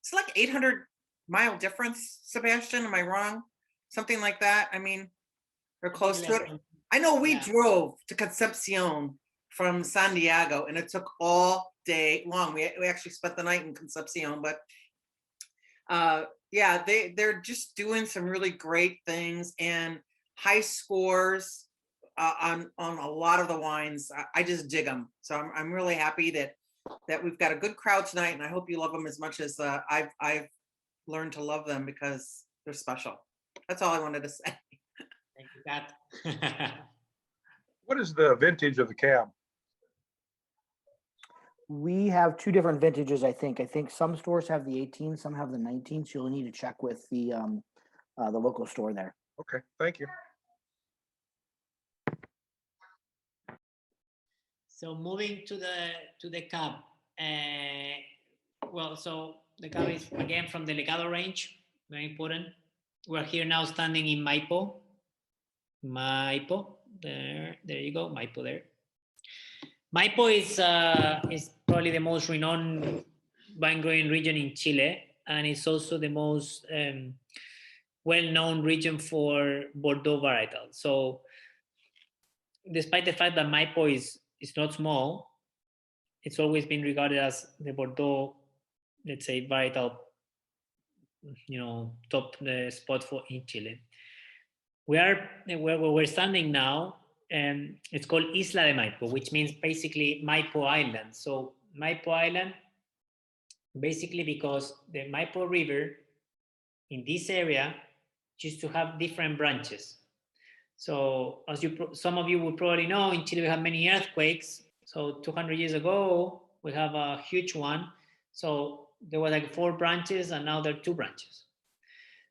S3: It's like 800-mile difference, Sebastian. Am I wrong? Something like that. They're close to it. I know we drove to Concepcion from San Diego, and it took all day long. We actually spent the night in Concepcion, but they're just doing some really great things and high scores on a lot of the wines. I just dig them. So I'm really happy that we've got a good crowd tonight, and I hope you love them as much as I've learned to love them, because they're special. That's all I wanted to say.
S2: Thank you, Kat.
S4: What is the vintage of the cab?
S1: We have two different vintages, I think. I think some stores have the 18, some have the 19. So you'll need to check with the local store there.
S4: Okay, thank you.
S2: So moving to the cab. So the cab is again from the Legado range, very important. We're here now standing in Maipo. There you go, Maipo there. Maipo is probably the most renowned wine growing region in Chile, and it's also the most well-known region for Bordeaux varietal. So despite the fact that Maipo is not small, it's always been regarded as the Bordeaux, let's say, varietal, top spot for in Chile. Where we're standing now, it's called Isla de Maipo, which means basically Maipo Island. So Maipo Island, basically because the Maipo River in this area used to have different branches. So as some of you will probably know, in Chile we have many earthquakes. So 200 years ago, we have a huge one. So there were like 4 branches, and now there are 2 branches.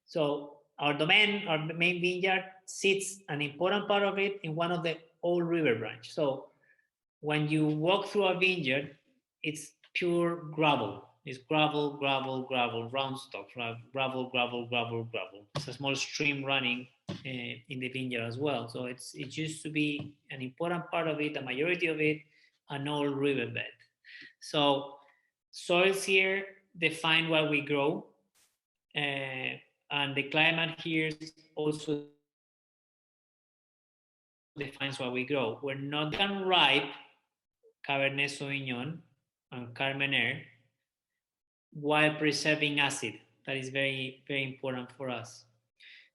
S2: So our domain, our main vineyard, sits an important part of it in one of the old river branch. So when you walk through a vineyard, it's pure gravel. It's gravel, round stock, gravel. It's a small stream running in the vineyard as well. So it used to be an important part of it, the majority of it, an old riverbed. So soils here define what we grow. And the climate here also defines what we grow. We're not going to ripe Cabernet Sauvignon and Carmener while preserving acid. That is very, very important for us.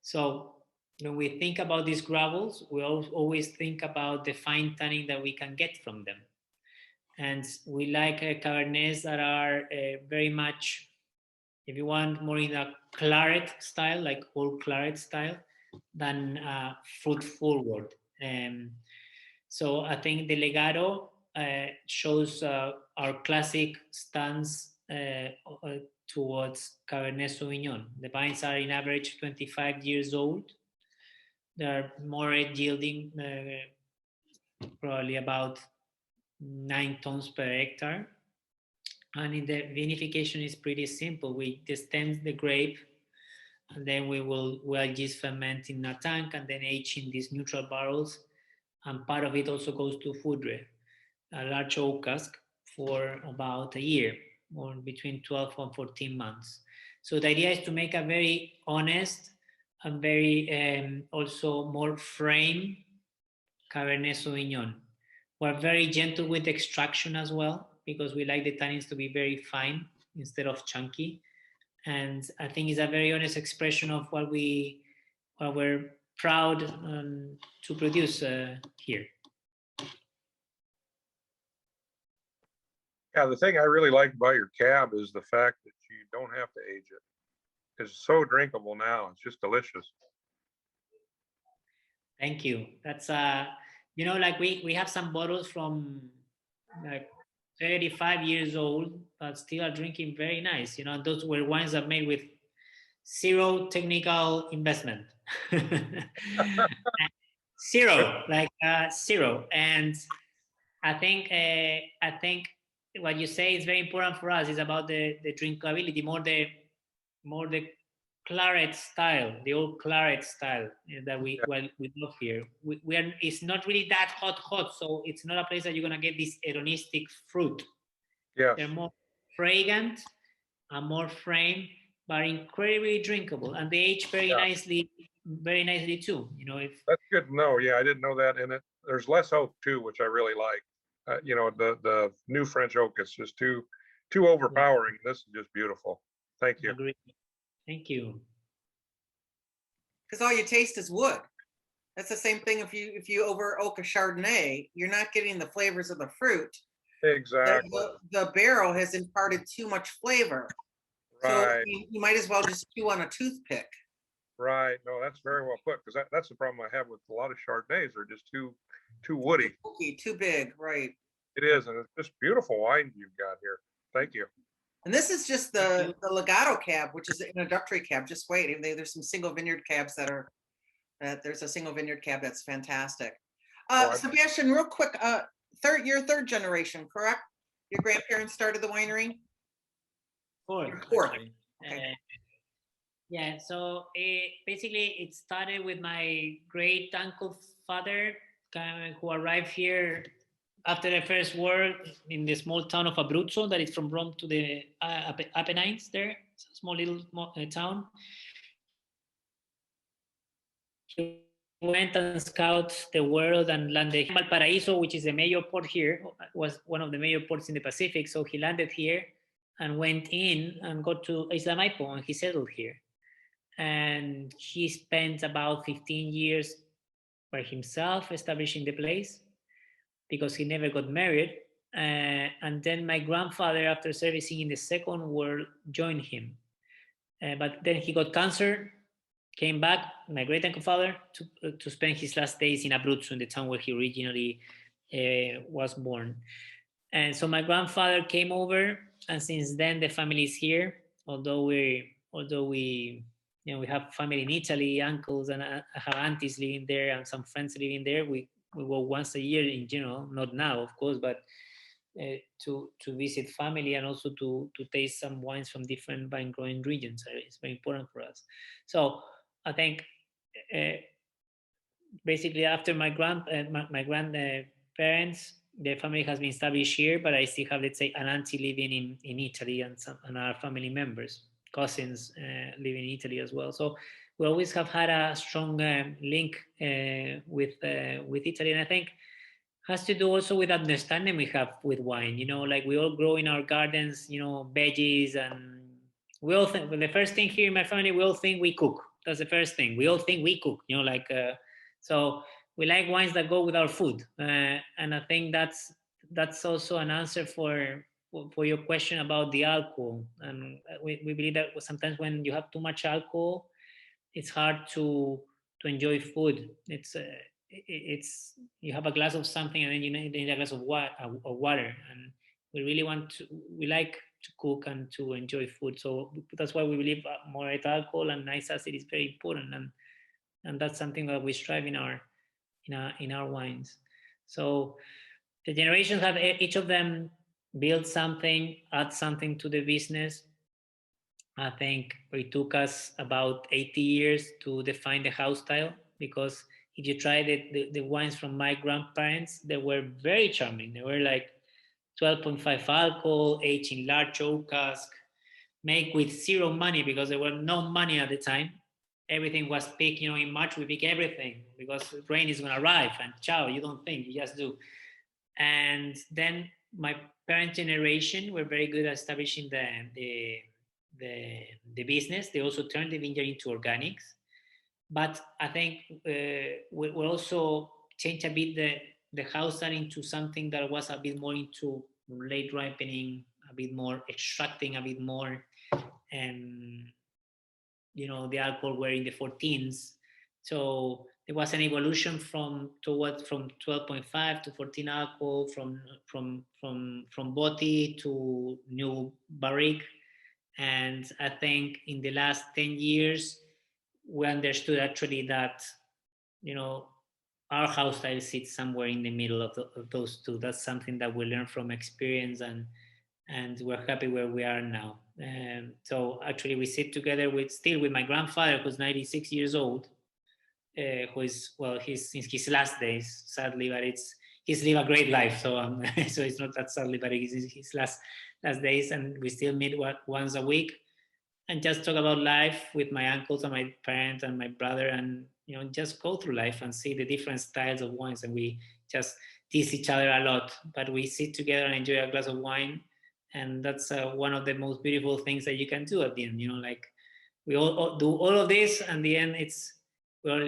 S2: So when we think about these gravels, we always think about the fine tanning that we can get from them. And we like Cabernets that are very much, if you want, more in a claret style, like old claret style, than fruit forward. So I think the Legado shows our classic stance towards Cabernet Sauvignon. The vines are in average 25 years old. They are more yielding, probably about 9 tons per hectare. And in the vinification is pretty simple. We destem the grape, and then we will just ferment in a tank and then age in these neutral barrels. And part of it also goes to foudre, a large oak cask, for about a year, or between 12 and 14 months. So the idea is to make a very honest and very also more frame Cabernet Sauvignon. We're very gentle with extraction as well, because we like the tannins to be very fine instead of chunky. And I think it's a very honest expression of what we're proud to produce here.
S4: Yeah, the thing I really like about your cab is the fact that you don't have to age it. It's so drinkable now. It's just delicious.
S2: Thank you. That's like we have some bottles from like 35 years old but still are drinking very nice. Those were wines that made with zero technical investment. Zero, like zero. And I think what you say is very important for us. Is about the drinkability, more the claret style, the old claret style that we love here. We are. It's not really that hot, so it's not a place that you're gonna get this hedonistic fruit.
S4: Yeah,
S2: they're more fragrant and more frame, but incredibly drinkable, and they age very nicely too.
S4: That's good to know. Yeah, I didn't know that. And there's less oak too, which I really like. The new French oak is just too overpowering. This is just beautiful. Thank you.
S2: Agree. Thank you.
S3: Because all you taste is wood. That's the same thing if you over oak a Chardonnay, you're not getting the flavors of the fruit.
S4: Exactly.
S3: The barrel has imparted too much flavor.
S4: Right.
S3: So you might as well just chew on a toothpick.
S4: Right. No, that's very well put, because that's the problem I have with a lot of Chardonnays. They're just too woody.
S3: Too big, right.
S4: It is, and it's just beautiful wine you've got here. Thank you.
S3: And this is just the Legato cab, which is an introductory cab. Just wait. There's some single vineyard cabs there's a single vineyard cab that's fantastic. Sebastian, real quick, third generation, correct? Your grandparents started the winery? Fourth. Okay.
S2: Yeah, so basically it started with my great uncle father, who arrived here after the First War in the small town of Abruzzo, that is from Rome to the Apennines there. It's a small little town. He went and scouted the world and landed in Valparaiso, which is a major port here, was one of the major ports in the Pacific. So he landed here and went in and got to Isla de Maipo, and he settled here. And he spent about 15 years by himself establishing the place, because he never got married. And then my grandfather, after servicing in the Second World, joined him. But then he got cancer, came back, my great-grandfather, to spend his last days in Abruzzo, in the town where he originally was born. And so my grandfather came over, and since then the family is here. Although we have family in Italy, uncles, and I have aunties living there and some friends living there. We go once a year in general, not now, of course, but to visit family, and also to taste some wines from different vine growing regions. It's very important for us. So I think basically after my grandparents, the family has been established here, but I still have, let's say, an auntie living in Italy, and our family members, cousins living in Italy as well. So we always have had a strong link with Italy, and I think has to do also with understanding we have with wine. Like we all grow in our gardens, veggies, and we all think, well, the first thing here in my family, we all think we cook. That's the first thing. We all think we cook, so we like wines that go with our food, and I think that's that's also an answer for your question about the alcohol. And we believe that sometimes when you have too much alcohol, it's hard to enjoy food. It's you have a glass of something and then you need a glass of water. And we like to cook and to enjoy food. So that's why we believe moderate alcohol and nice acid is very important. And that's something that we strive in our wines. So the generations have each of them build something, add something to the business. I think it took us about 80 years to define the house style, because if you try the wines from my grandparents, they were very charming. They were like 12.5 alcohol, aged in large oak cask, made with zero money because there was no money at the time. Everything was picked, in March we pick everything because rain is gonna arrive and ciao, you don't think, you just do. And then my parent generation were very good at establishing the business. They also turned the vineyard into organics. But I think we also changed a bit the house style into something that was a bit more into late ripening, a bit more extracting, a bit more, the alcohol were in the 14s. So there was an evolution from 12.5 to 14 alcohol, from Botti to new barrique. And I think in the last 10 years, we understood actually that, our house style sits somewhere in the middle of those two. That's something that we learned from experience, and we're happy where we are now. So actually we sit together with my grandfather, who's 96 years old, who is, he's in his last days, sadly, but he's lived a great life. So so it's not that sadly, but it's his last days, and we still meet once a week and just talk about life with my uncles and my parents and my brother, and just go through life and see the different styles of wines. And we just tease each other a lot, but we sit together and enjoy a glass of wine. And that's one of the most beautiful things that you can do at the end. Like we all do all of this, and the end we're all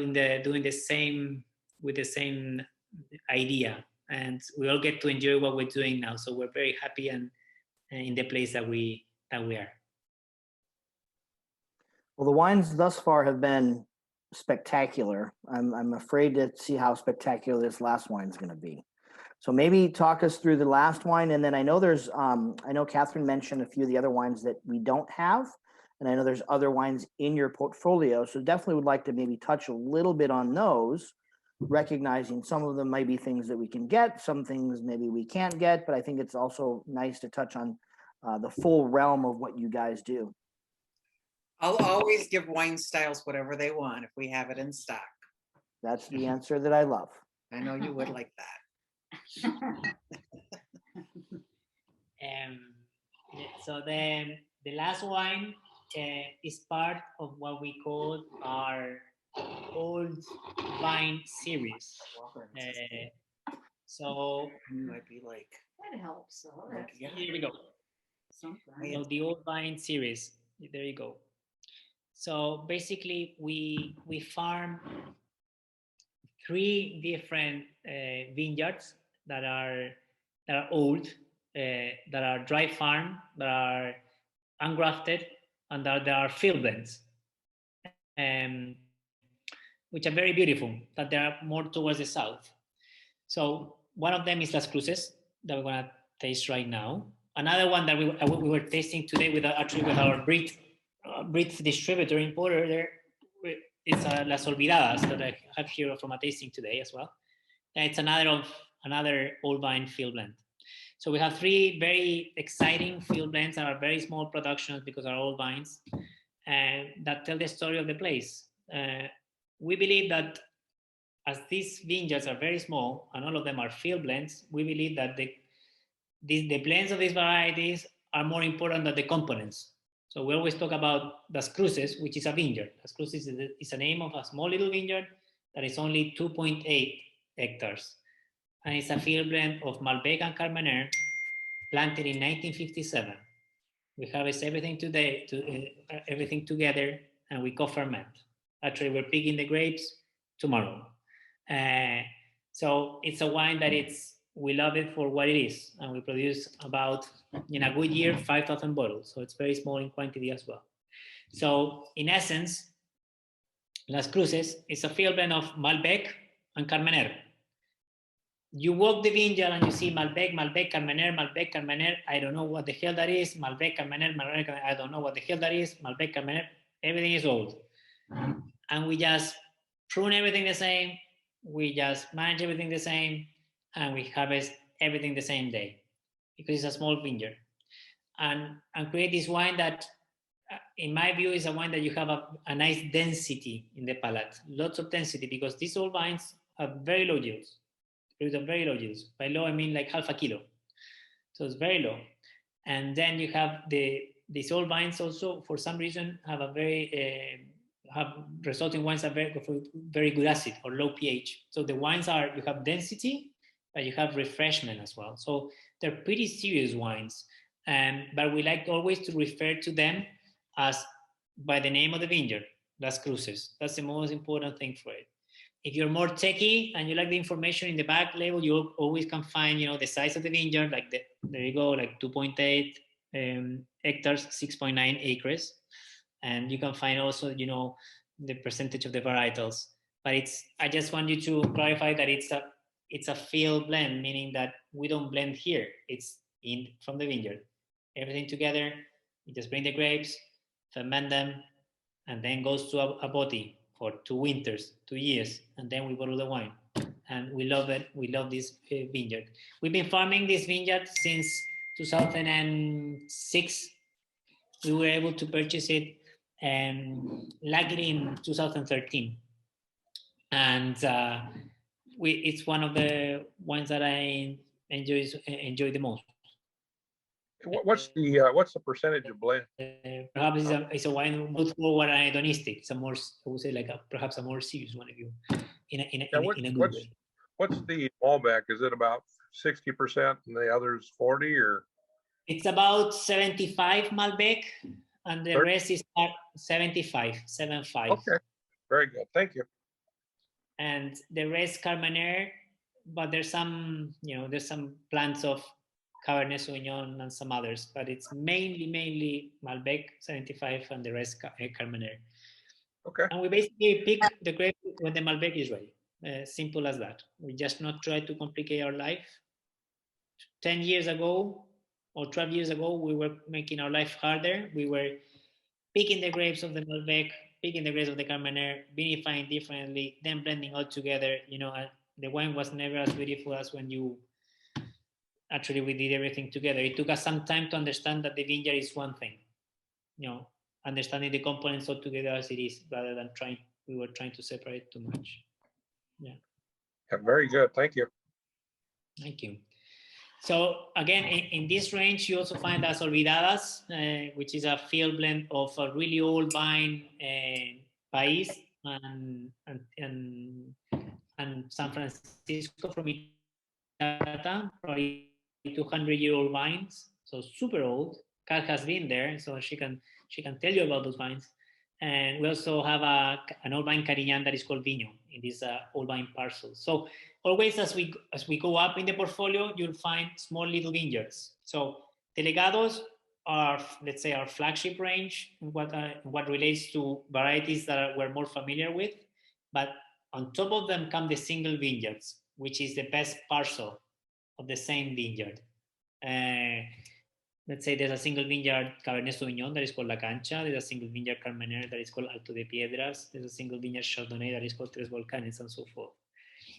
S2: doing the same, with the same idea, and we all get to enjoy what we're doing now. So we're very happy and in the place that we are.
S1: Well, the wines thus far have been spectacular. I'm afraid to see how spectacular this last wine is going to be. So maybe talk us through the last wine, and then I know I know Catherine mentioned a few of the other wines that we don't have, and I know there's other wines in your portfolio. So definitely would like to maybe touch a little bit on those, recognizing some of them might be things that we can get, some things maybe we can't get, but I think it's also nice to touch on the full realm of what you guys do.
S3: I'll always give WineStyles whatever they want if we have it in stock.
S1: That's the answer that I love.
S3: I know you would like that.
S2: So then the last wine is part of what we call our old vine series. So
S3: You might be like,
S5: That helps. So
S2: here we go. So the old vine series. There you go. So basically, we farm 3 different vineyards that are old, that are dry farm, that are ungrafted, and that are field blends, which are very beautiful, but they are more towards the south. So one of them is Las Cruces that we're gonna taste right now. Another one that we were tasting today with our Brits distributor importer there, it's Las Olvidadas that I have here from a tasting today as well. And it's another old vine field blend. So we have 3 very exciting field blends that are very small productions because they're old vines, and that tell the story of the place. We believe that as these vineyards are very small and all of them are field blends, we believe that the blends of these varieties are more important than the components. So we always talk about Las Cruces, which is a vineyard. Las Cruces is a name of a small little vineyard that is only 2.8 hectares. And it's a field blend of Malbec and Carmenère, planted in 1957. We harvest everything everything together, and we co-ferment. Actually, we're picking the grapes tomorrow. So it's a wine that it's we love it for what it is, and we produce about, in a good year, 5,000 bottles. So it's very small in quantity as well. So in essence, Las Cruces is a field blend of Malbec and Carmener. You walk the vineyard and you see Malbec, Malbec, Carmener, Malbec, Carmener. I don't know what the hell that is. Malbec, Carmener, Malbec, Carmener. I don't know what the hell that is. Malbec, Carmener. Everything is old. And we just prune everything the same. We just manage everything the same. And we harvest everything the same day because it's a small vineyard. And create this wine that, in my view, is a wine that you have a nice density in the palate. Lots of density, because these old wines have very low yields. Very low yields. By low, I mean like half a kilo. So it's very low. And then you have these old wines also, for some reason, have a very, have resulting wines are very good acid or low pH. So the wines you have density, but you have refreshment as well. So they're pretty serious wines. But we like always to refer to them as by the name of the vineyard, Las Cruces. That's the most important thing for it. If you're more techie and you like the information in the back label, you always can find, the size of the vineyard, like there you go, like 2.8 hectares, 6.9 acres. And you can find also, the percentage of the varietals. But I just want you to clarify that it's a field blend, meaning that we don't blend here. It's from the vineyard. Everything together, you just bring the grapes, ferment them, and then goes to a bottle for 2 winters, 2 years, and then we bottle the wine. And we love it. We love this vineyard. We've been farming this vineyard since 2006. We were able to purchase it, luckily, in 2013. And it's one of the wines that I enjoy the most.
S4: What's the percentage of blend?
S2: Perhaps it's a wine good for what an hedonistic. It's a more, I would say, like perhaps a more serious one, if you in a good way.
S4: What's the Malbec? Is it about 60% and the others 40, or?
S2: It's about 75 Malbec, and the
S4: 30?
S2: rest is 75.
S4: Okay, very good. Thank you.
S2: And the rest Carmener, but there's some plants of Cabernet Sauvignon and some others, but it's mainly Malbec 75 and the rest Carmener.
S4: Okay.
S2: And we basically pick the grape when the Malbec is ready. Simple as that. We just not try to complicate our life. 10 years ago or 12 years ago, we were making our life harder. We were picking the grapes of the Malbec, picking the grapes of the Carmener, vinifying differently, then blending all together. The wine was never as beautiful as when actually we did everything together. It took us some time to understand that the vineyard is one thing, understanding the components all together as it is, rather than we were trying to separate too much. Yeah,
S4: very good. Thank you.
S2: Thank you. So again, in this range, you also find Las Olvidadas, which is a field blend of a really old vine, País and San Francisco from Itata, probably 200-year-old vines, so super old. Kat has been there, so she can tell you about those vines. And we also have an old vine Carignan that is called Vino in this old vine parcel. So always as we go up in the portfolio, you'll find small little vineyards. So Delegados are, let's say, our flagship range, what relates to varieties that we're more familiar with. But on top of them come the single vineyards, which is the best parcel of the same vineyard. Let's say there's a single vineyard Cabernet Sauvignon that is called La Cancha. There's a single vineyard Carmener that is called Alto de Piedras. There's a single vineyard Chardonnay that is called Tres Volcanes, and so forth.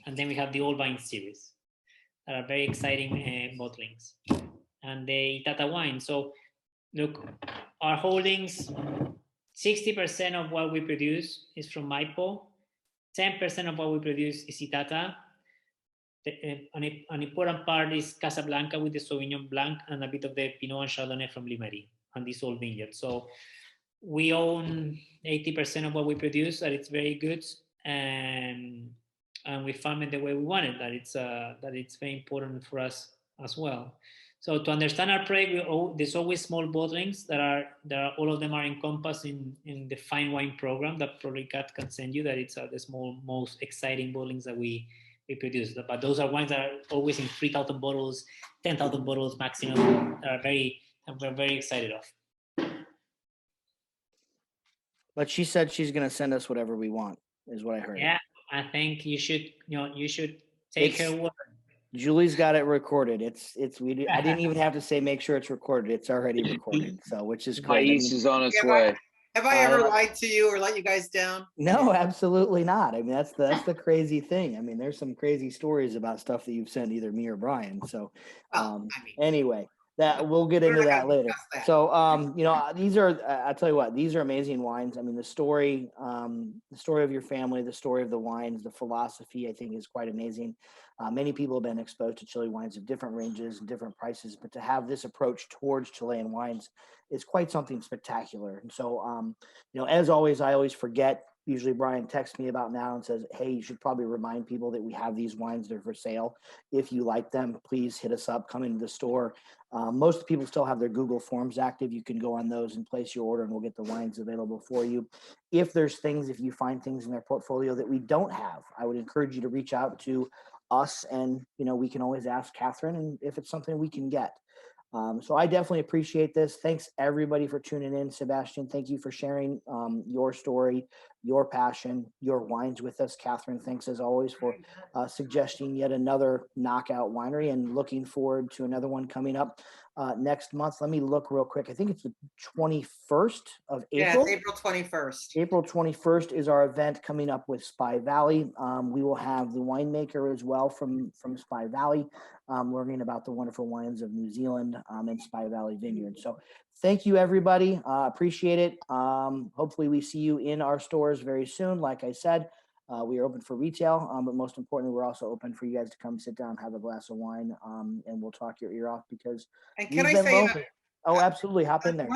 S2: And then we have the Old Vine series that are very exciting bottlings. And the Itata wine. So look, our holdings, 60% of what we produce is from Maipo. 10% of what we produce is Itata. An important part is Casablanca with the Sauvignon Blanc and a bit of the Pinot and Chardonnay from Limery and this old vineyard. So we own 80% of what we produce, and it's very good. And we farm it the way we want it. That it's very important for us as well. So to understand our project, there's always small bottlings that are all of them are encompassed in the fine wine program that probably Kat can send you. That it's the small, most exciting bottlings that we we produce. But those are wines that are always in 3,000 bottles, 10,000 bottles maximum. We're very excited of.
S1: But she said she's going to send us whatever we want, is what I heard.
S2: Yeah, I think you should take her word.
S1: Julie's got it recorded. I didn't even have to say make sure it's recorded. It's already recorded. So, which is great.
S5: Thais is on its way.
S3: Have I ever lied to you or let you guys down?
S1: No, absolutely not. I mean, that's the crazy thing. I mean, there's some crazy stories about stuff that you've sent either me or Brian. So, anyway, that we'll get into that later. So, these are, I'll tell you what, these are amazing wines. I mean, the story of your family, the story of the wines, the philosophy, I think is quite amazing. Many people have been exposed to Chile wines of different ranges and different prices, but to have this approach towards Chilean wines is quite something spectacular. And so, as always, I always forget. Usually Brian texts me about now and says, hey, you should probably remind people that we have these wines. They're for sale. If you like them, please hit us up, come into the store. Most people still have their Google Forms active. You can go on those and place your order and we'll get the wines available for you. If you find things in their portfolio that we don't have, I would encourage you to reach out to us and, we can always ask Catherine and if it's something we can get. So I definitely appreciate this. Thanks everybody for tuning in. Sebastian, thank you for sharing your story, your passion, your wines with us. Catherine, thanks as always for suggesting yet another knockout winery and looking forward to another one coming up next month. Let me look real quick. I think it's the 21st of April.
S3: Yeah, April 21st.
S1: April 21st is our event coming up with Spy Valley. We will have the winemaker as well from Spy Valley, learning about the wonderful wines of New Zealand and Spy Valley Vineyard. So thank you, everybody. Appreciate it. Hopefully we see you in our stores very soon. Like I said, we are open for retail, but most importantly, we're also open for you guys to come sit down, have a glass of wine, and we'll talk your ear off because
S3: and can I say that?
S1: Oh, absolutely. Hop in there.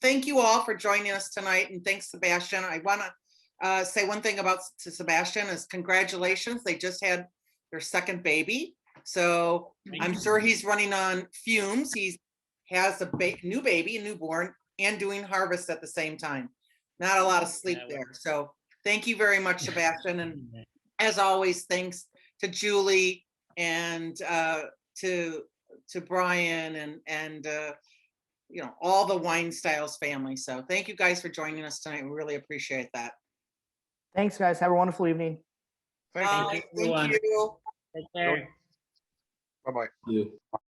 S3: Thank you all for joining us tonight. And thanks, Sebastian. I want to say one thing to Sebastian is congratulations. They just had their second baby. So I'm sure he's running on fumes. He has a new baby, a newborn, and doing harvest at the same time. Not a lot of sleep there. So thank you very much, Sebastian. And as always, thanks to Julie and to Brian and all the WineStyles family. So thank you guys for joining us tonight. We really appreciate that.
S1: Thanks, guys. Have a wonderful evening.
S3: Thank you.
S2: Take care.
S4: Bye-bye.